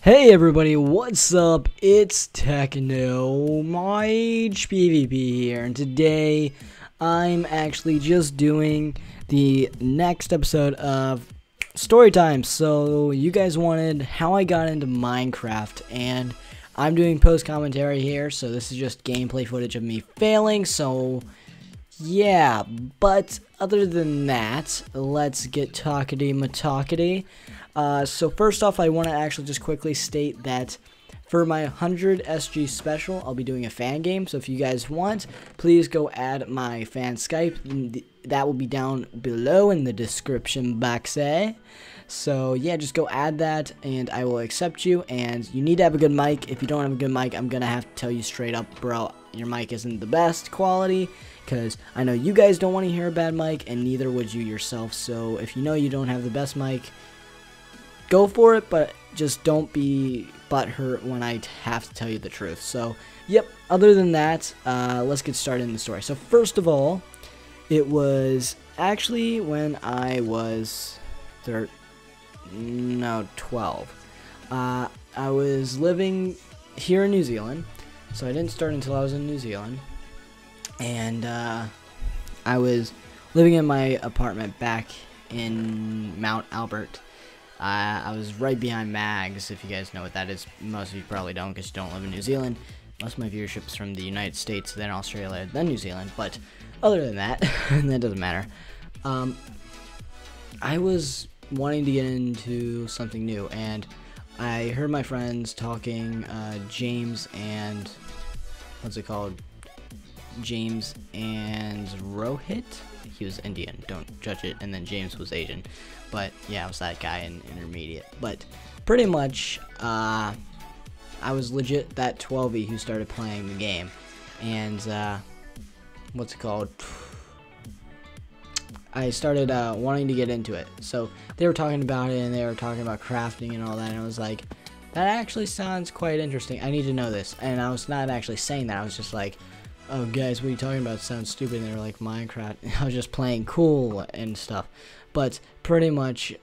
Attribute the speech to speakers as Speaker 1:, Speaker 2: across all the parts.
Speaker 1: Hey everybody, what's up? It's Technomage PvP here, and today I'm actually just doing the next episode of Storytime. So you guys wanted how I got into Minecraft, and I'm doing post commentary here, so this is just gameplay footage of me failing, so yeah. But other than that, let's get talkity-matalkity. So first off, I want to actually just quickly state that for my 100 SG special, I'll be doing a fan game. So if you guys want, please go add my fan Skype. That will be down below in the description box. So yeah, just go add that and I will accept you. And you need to have a good mic. If you don't have a good mic, I'm going to have to tell you straight up, bro, your mic isn't the best quality. Because I know you guys don't want to hear a bad mic, and neither would you yourself. So if you know you don't have the best mic, go for it, but just don't be butthurt when I have to tell you the truth. So, yep, other than that, let's get started in the story. So, first of all, it was actually when I was 12. I was living here in New Zealand, so I didn't start until I was in New Zealand. And I was living in my apartment back in Mount Albert. I was right behind Mags, if you guys know what that is. Most of you probably don't, because you don't live in New Zealand. Most of my viewership is from the United States, then Australia, then New Zealand. But other than that, that doesn't matter. I was wanting to get into something new, and I heard my friends talking, James and, what's it called? James and Rohit. He was Indian, don't judge it. And then James was Asian, but yeah, I was that guy in intermediate. But pretty much I was legit that 12y who started playing the game. And what's it called, I started wanting to get into it. So they were talking about it, and they were talking about crafting and all that, and I was like, that actually sounds quite interesting. I need to know this. And I was not actually saying that, I was just like, oh guys, what are you talking about? It sounds stupid. And they were like, Minecraft. I was just playing cool and stuff. But pretty much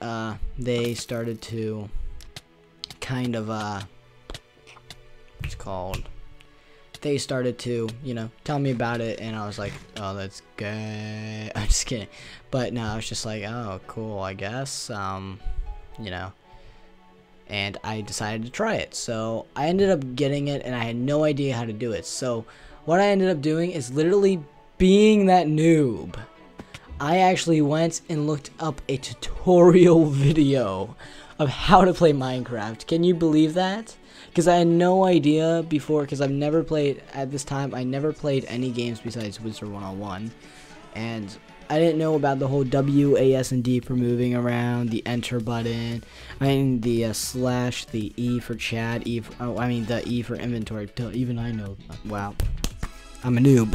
Speaker 1: they started to kind of what's it called, they started to, you know, tell me about it, and I was like, oh, that's good. I'm just kidding. But no, I was just like, oh, cool, I guess, you know. And I decided to try it. So I ended up getting it, and I had no idea how to do it. So what I ended up doing is literally being that noob. I actually went and looked up a tutorial video of how to play Minecraft. Can you believe that? Because I had no idea before, because I've never played, at this time, I never played any games besides Wizard 101. And I didn't know about the whole W, A, S, and D for moving around, the enter button, I mean the slash, the E for chat, the E for inventory. Even I know. Wow. I'm a noob.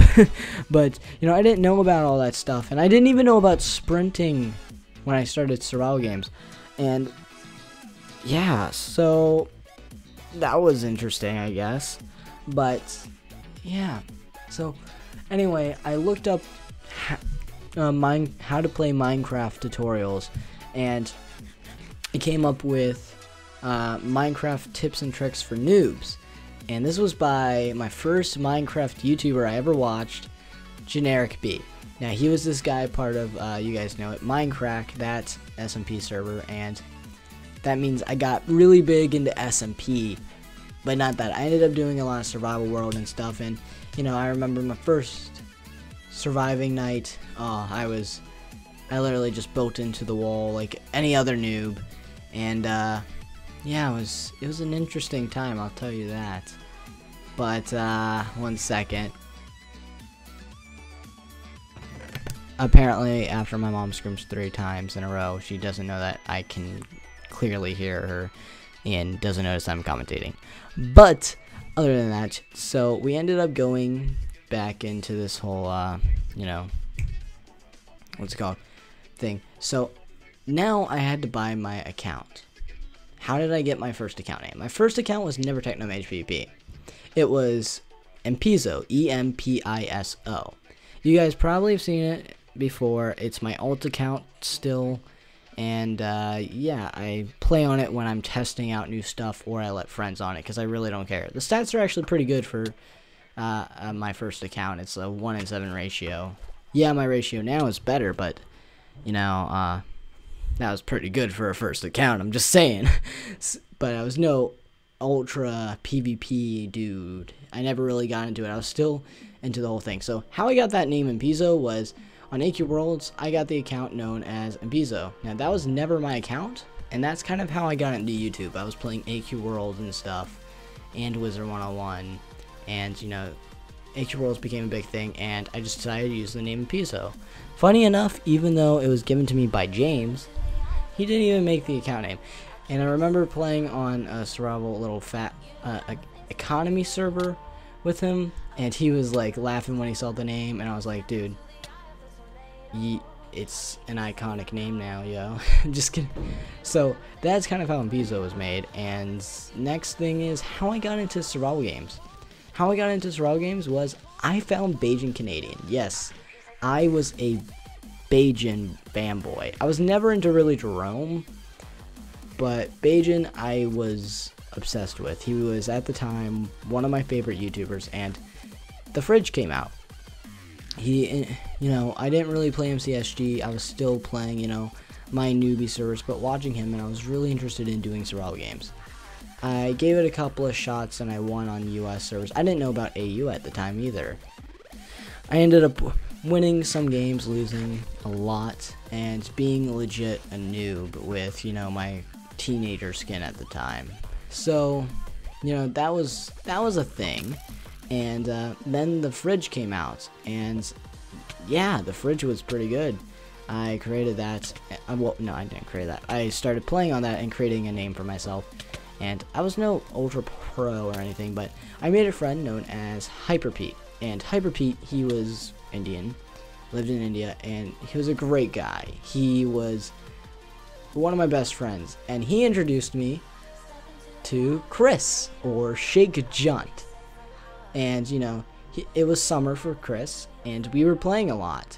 Speaker 1: But, you know, I didn't know about all that stuff. And I didn't even know about sprinting when I started survival games. And, yeah, so that was interesting, I guess. But, yeah. So, anyway, I looked up how to play Minecraft tutorials. And it came up with Minecraft tips and tricks for noobs. And this was by my first Minecraft YouTuber I ever watched, Generic B. Now, he was this guy, part of, you guys know it, Minecraft, that SMP server, and that means I got really big into SMP, but not that. I ended up doing a lot of survival world and stuff, and, you know, I remember my first surviving night, I literally just built into the wall like any other noob, and, yeah, it was an interesting time, I'll tell you that. But, 1 second. Apparently, after my mom screams 3 times in a row, she doesn't know that I can clearly hear her and doesn't notice I'm commentating. But, other than that, so we ended up going back into this whole, you know, what's it called, thing. So, now I had to buy my account. How did I get my first account name? My first account was never Technomage PvP. It was Empiso, E-M-P-I-S-O. You guys probably have seen it before. It's my alt account still, And yeah, I play on it when I'm testing out new stuff, or I let friends on it because I really don't care. The stats are actually pretty good for my first account. It's a 1 in 7 ratio. Yeah, my ratio now is better, but you know, that was pretty good for a first account. I'm just saying. But I was no ultra PvP dude. I never really got into it. I was still into the whole thing. So how I got that name Impizo was on AQ Worlds. I got the account known as Impizo. Now that was never my account, and that's kind of how I got into YouTube. I was playing AQ Worlds and stuff, and Wizard 101, and you know, AQ Worlds became a big thing, and I just decided to use the name Impizo. Funny enough, even though it was given to me by James, he didn't even make the account name. And I remember playing on a survival little economy server with him, and he was like laughing when he saw the name, and I was like, dude, it's an iconic name now, yo. Just kidding. So that's kind of how Impizo was made. And next thing is how I got into survival games. How I got into survival games was I found Bajan Canadian. Yes, I was a Bajan fanboy. I was never into really Jerome, but Bajan I was obsessed with. He was at the time one of my favorite YouTubers, and The Fridge came out. You know, I didn't really play MCSG. I was still playing, you know, my newbie servers, but watching him, and I was really interested in doing survival games. I gave it a couple of shots, and I won on US servers. I didn't know about AU at the time either. I ended up winning some games, losing a lot, and being legit a noob with, you know, my teenager skin at the time. So, you know, that was a thing. And then The Fridge came out, and yeah, The Fridge was pretty good. I created that. Well, no, I didn't create that. I started playing on that and creating a name for myself. And I was no ultra pro or anything, but I made a friend known as Hyper Pete. And Hyper Pete, he was Indian, lived in India, and he was a great guy. He was one of my best friends, and he introduced me to Chris, or Shake Junt. And, you know, it was summer for Chris, and we were playing a lot.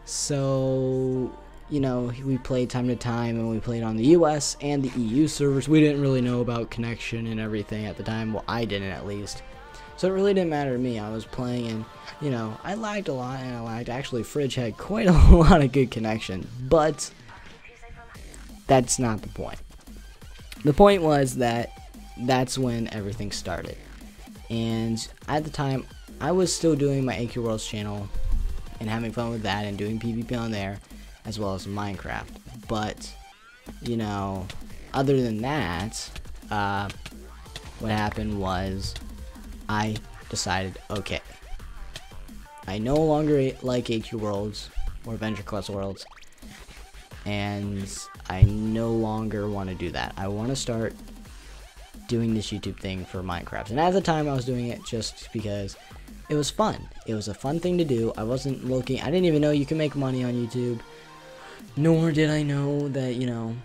Speaker 1: So, you know, we played time to time, and we played on the US and the EU servers. We didn't really know about connection and everything at the time. Well, I didn't, at least. So it really didn't matter to me. I was playing, and, you know, I lagged a lot, and I lagged. Actually, Fridge had quite a lot of good connection, but that's not the point. The point was that that's when everything started. And at the time, I was still doing my AQ Worlds channel and having fun with that and doing PvP on there, as well as Minecraft. But, you know, other than that, what happened was I decided, okay, I no longer like AQ Worlds or Venture Class Worlds, and I no longer want to do that. I want to start doing this YouTube thing for Minecraft. And at the time, I was doing it just because it was fun. It was a fun thing to do. I wasn't looking, I didn't even know you can make money on YouTube, nor did I know that, you know,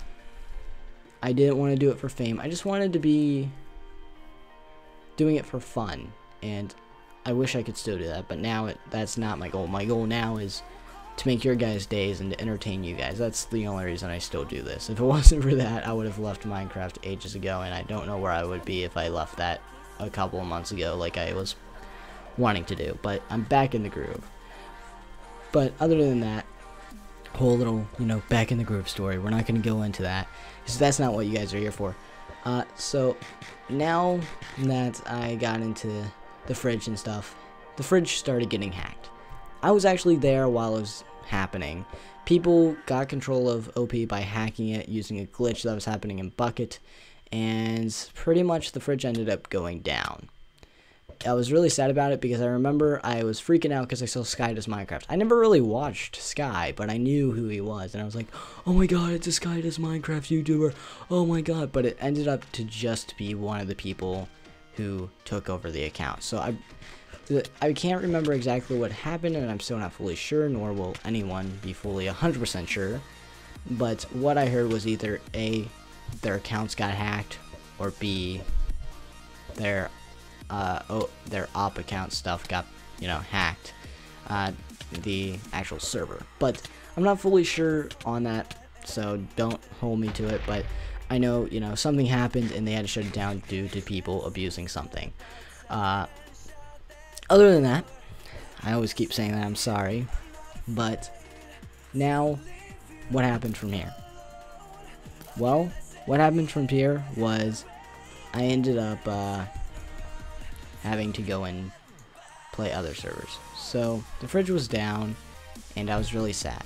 Speaker 1: I didn't want to do it for fame. I just wanted to be doing it for fun, and I wish I could still do that, but now that's not my goal. My goal now is to make your guys' days and to entertain you guys. That's the only reason I still do this. If it wasn't for that, I would have left Minecraft ages ago, and I don't know where I would be if I left that a couple of months ago like I was wanting to do. But I'm back in the groove. But other than that whole little, you know, back in the groove story, we're not going to go into that, because that's not what you guys are here for. So now that I got into the Fridge and stuff, the Fridge started getting hacked. I was actually there while it was happening. People got control of OP by hacking it using a glitch that was happening in Bucket, and pretty much the Fridge ended up going down. I was really sad about it because I remember I was freaking out because I saw Sky Does Minecraft. I never really watched Sky, but I knew who he was, and I was like, oh my god, it's a Sky Does Minecraft YouTuber, oh my god. But it ended up to just be one of the people who took over the account. So I can't remember exactly what happened, and I'm still not fully sure, nor will anyone be fully 100% sure. But what I heard was either A, their accounts got hacked, or B, their op account stuff got, you know, hacked, the actual server. But I'm not fully sure on that so don't hold me to it, but I know, you know, something happened and they had to shut it down due to people abusing something. Other than that, I always keep saying that I'm sorry, but now, what happened from here? Well, what happened from here was I ended up having to go and play other servers. So the fridge was down, and I was really sad.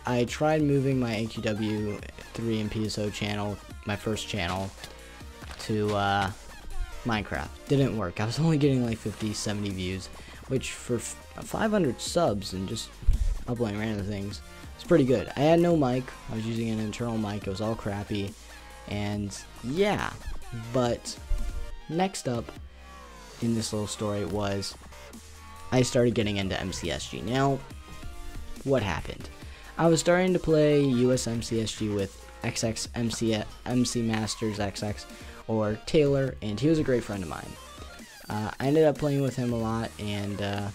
Speaker 1: I tried moving my AQW3 and PSO channel, my first channel, to Minecraft. Didn't work. I was only getting like 50, 70 views, which for 500 subs and just uploading random things, it's pretty good. I had no mic. I was using an internal mic. It was all crappy, and yeah. But next up in this little story was I started getting into MCSG. Now, what happened? I was starting to play US MCSG with MC Masters XX, or Taylor, and he was a great friend of mine. I ended up playing with him a lot, and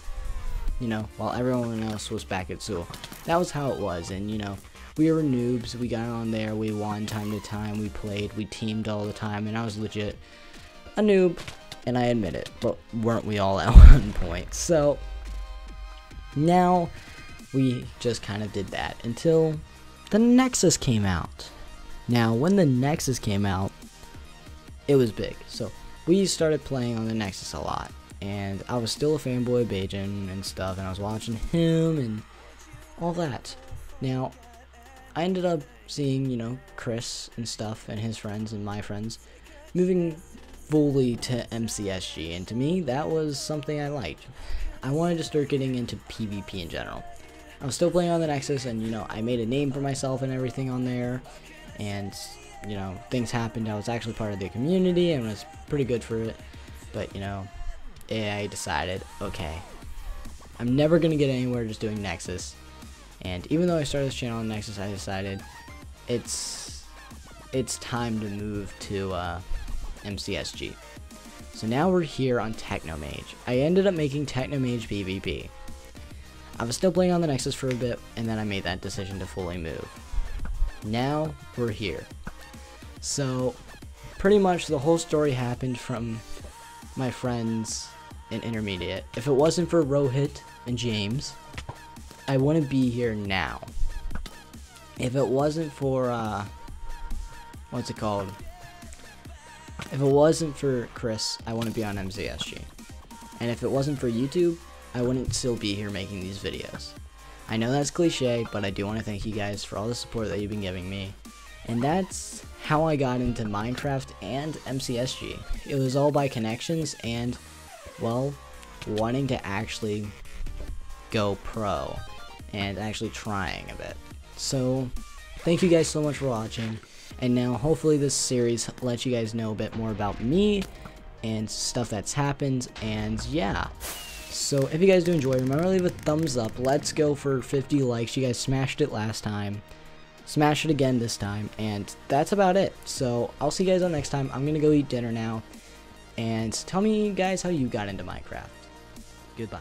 Speaker 1: you know, while everyone else was back at school. That was how it was, and you know, we were noobs. We got on there, we won time to time, we played, we teamed all the time, and I was legit a noob, and I admit it, but weren't we all at one point? So now we just kind of did that until the Nexus came out. Now, when the Nexus came out, it was big. So we started playing on the Nexus a lot, and I was still a fanboy of Bajan and stuff, and I was watching him and all that. Now, I ended up seeing, you know, Chris and stuff, and his friends and my friends moving fully to MCSG, and to me, that was something I liked. I wanted to start getting into PvP in general. I was still playing on the Nexus, and you know, I made a name for myself and everything on there, and you know, things happened. I was actually part of the community and was pretty good for it, but you know, I decided, okay, I'm never gonna get anywhere just doing Nexus. And even though I started this channel on Nexus, I decided it's time to move to MCSG. So now we're here on Technomage. I ended up making Technomage PvP. I was still playing on the Nexus for a bit, and then I made that decision to fully move. Now we're here. So pretty much the whole story happened from my friends in intermediate. If it wasn't for Rohit and James, I wouldn't be here now. If it wasn't for what's it called? If it wasn't for Chris, I wouldn't be on MCSG. And if it wasn't for YouTube, I wouldn't still be here making these videos. I know that's cliche, but I do want to thank you guys for all the support that you've been giving me. And that's how I got into Minecraft and MCSG. It was all by connections and, well, wanting to actually go pro and actually trying a bit. So thank you guys so much for watching, and now hopefully this series lets you guys know a bit more about me and stuff that's happened. And yeah, so if you guys do enjoy, remember to leave a thumbs up. Let's go for 50 likes. You guys smashed it last time, smash it again this time, and that's about it. So I'll see you guys on next time. I'm gonna go eat dinner now, and tell me guys how you got into Minecraft. Goodbye.